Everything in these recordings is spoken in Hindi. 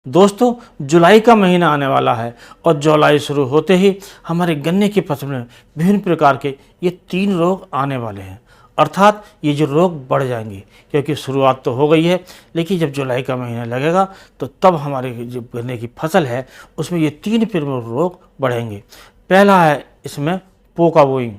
दोस्तों, जुलाई का महीना आने वाला है और जुलाई शुरू होते ही हमारे गन्ने की फसल में विभिन्न प्रकार के ये 3 रोग आने वाले हैं। अर्थात ये जो रोग बढ़ जाएंगे, क्योंकि शुरुआत तो हो गई है, लेकिन जब जुलाई का महीना लगेगा तो तब हमारे जो गन्ने की फसल है उसमें ये 3 प्रमुख रोग बढ़ेंगे। पहला है इसमें पोका बोइंग,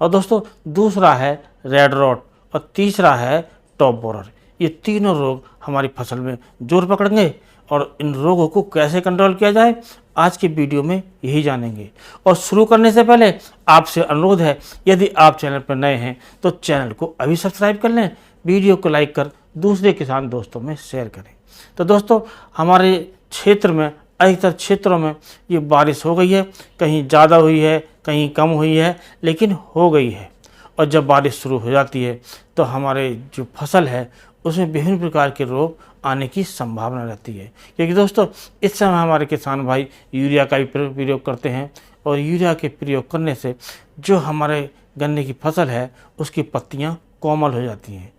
और दोस्तों दूसरा है रेड रॉट, और तीसरा है टॉप बोरर। ये तीनों रोग हमारी फसल में जोर पकड़ेंगे और इन रोगों को कैसे कंट्रोल किया जाए आज की वीडियो में यही जानेंगे। और शुरू करने से पहले आपसे अनुरोध है, यदि आप चैनल पर नए हैं तो चैनल को अभी सब्सक्राइब कर लें, वीडियो को लाइक कर दूसरे किसान दोस्तों में शेयर करें। तो दोस्तों, हमारे क्षेत्र में अधिकतर क्षेत्रों में ये बारिश हो गई है, कहीं ज़्यादा हुई है कहीं कम हुई है, लेकिन हो गई है। और जब बारिश शुरू हो जाती है तो हमारे जो फसल है उसमें विभिन्न प्रकार के रोग आने की संभावना रहती है, क्योंकि दोस्तों इस समय हमारे किसान भाई यूरिया का भी प्रयोग करते हैं, और यूरिया के प्रयोग करने से जो हमारे गन्ने की फसल है उसकी पत्तियां कोमल हो जाती हैं।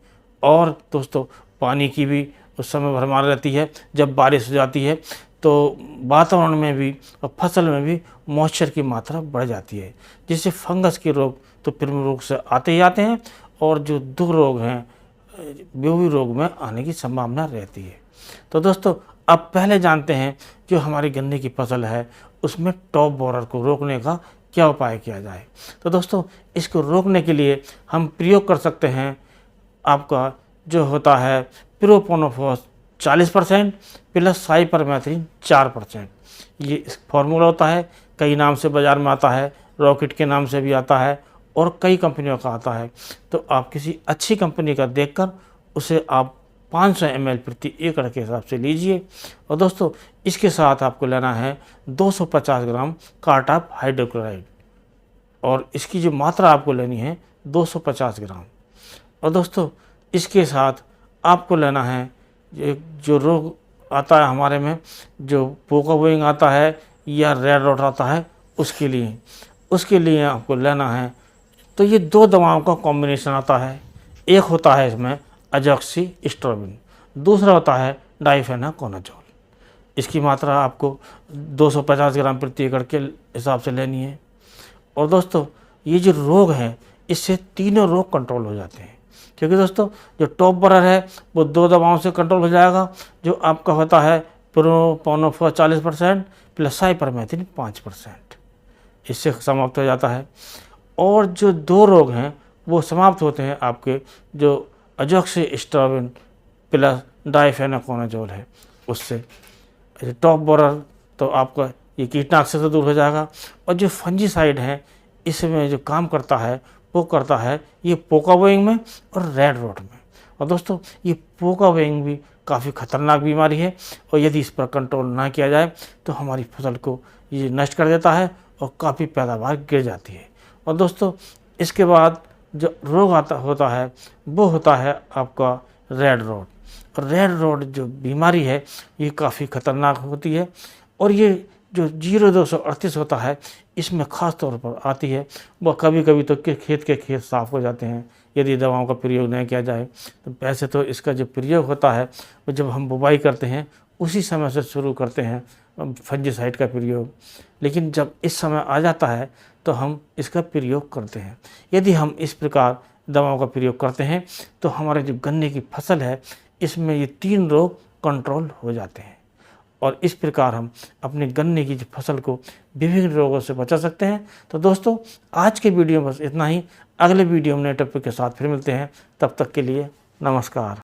और दोस्तों पानी की भी उस समय भरमार रहती है। जब बारिश हो जाती है तो वातावरण में भी और फसल में भी मॉइस्चर की मात्रा बढ़ जाती है, जिससे फंगस के रोग तो प्रमुख रोग से आते ही आते हैं, और जो 2 रोग हैं वो भी रोग में आने की संभावना रहती है। तो दोस्तों अब पहले जानते हैं जो हमारी गन्ने की फसल है उसमें टॉप बोरर को रोकने का क्या उपाय किया जाए। तो दोस्तों इसको रोकने के लिए हम प्रयोग कर सकते हैं, आपका जो होता है प्रोपोनोफॉस 40% प्लस साइपरमेथ्रिन 4%। ये इस फॉर्मूला होता है, कई नाम से बाज़ार में आता है, रॉकेट के नाम से भी आता है और कई कंपनियों का आता है। तो आप किसी अच्छी कंपनी का देखकर उसे आप 500 ml प्रति एकड़ के हिसाब से लीजिए। और दोस्तों इसके साथ आपको लेना है 250 ग्राम कार्टाप हाइड्रोक्लोराइड, और इसकी जो मात्रा आपको लेनी है 250 ग्राम। और दोस्तों इसके साथ आपको लेना है जो रोग आता है हमारे में, जो पोका बोइंग आता है या रेड रॉट आता है, उसके लिए आपको लेना है, तो ये 2 दवाओं का कॉम्बिनेशन आता है। एक होता है इसमें अजॉक्सिस्ट्रोबिन, दूसरा होता है डाइफेनाकोनाजोल। इसकी मात्रा आपको 250 ग्राम प्रति एकड़ के हिसाब से लेनी है। और दोस्तों ये जो रोग हैं इससे तीनों रोग कंट्रोल हो जाते हैं, क्योंकि दोस्तों जो टॉप बोरर है वो 2 दवाओं से कंट्रोल हो जाएगा, जो आपका होता है प्रोपोनोफॉस 40% प्लस साइपरमेथ्रिन 5%, इससे समाप्त हो जाता है। और जो 2 रोग हैं वो समाप्त होते हैं आपके जो अजॉक्सिस्ट्रोबिन प्लस डाइफेनाकोनाजोल है उससे। टॉप बोरर तो आपका ये कीटनाशक से तो दूर हो जाएगा, और जो फंजीसाइड है इसमें जो काम करता है वो करता है ये पोका बोइंग में और रेड रॉट में। और दोस्तों ये पोका बोइंग भी काफ़ी खतरनाक बीमारी है, और यदि इस पर कंट्रोल ना किया जाए तो हमारी फसल को ये नष्ट कर देता है और काफ़ी पैदावार गिर जाती है। और दोस्तों इसके बाद जो रोग होता है वो होता है आपका रेड रॉट। और रेड रॉट जो बीमारी है ये काफ़ी खतरनाक होती है, और ये जो 0238 होता है इसमें ख़ास तौर पर आती है। वह कभी कभी तो खेत के खेत साफ़ हो जाते हैं यदि दवाओं का प्रयोग नहीं किया जाए। तो वैसे तो इसका जो प्रयोग होता है वो जब हम बुवाई करते हैं उसी समय से शुरू करते हैं फंजीसाइड का प्रयोग, लेकिन जब इस समय आ जाता है तो हम इसका प्रयोग करते हैं। यदि हम इस प्रकार दवाओं का प्रयोग करते हैं तो हमारे जो गन्ने की फसल है इसमें ये 3 रोग कंट्रोल हो जाते हैं, और इस प्रकार हम अपने गन्ने की जो फसल को विभिन्न रोगों से बचा सकते हैं। तो दोस्तों आज के वीडियो में बस इतना ही। अगले वीडियो में नए टॉपिक के साथ फिर मिलते हैं, तब तक के लिए नमस्कार।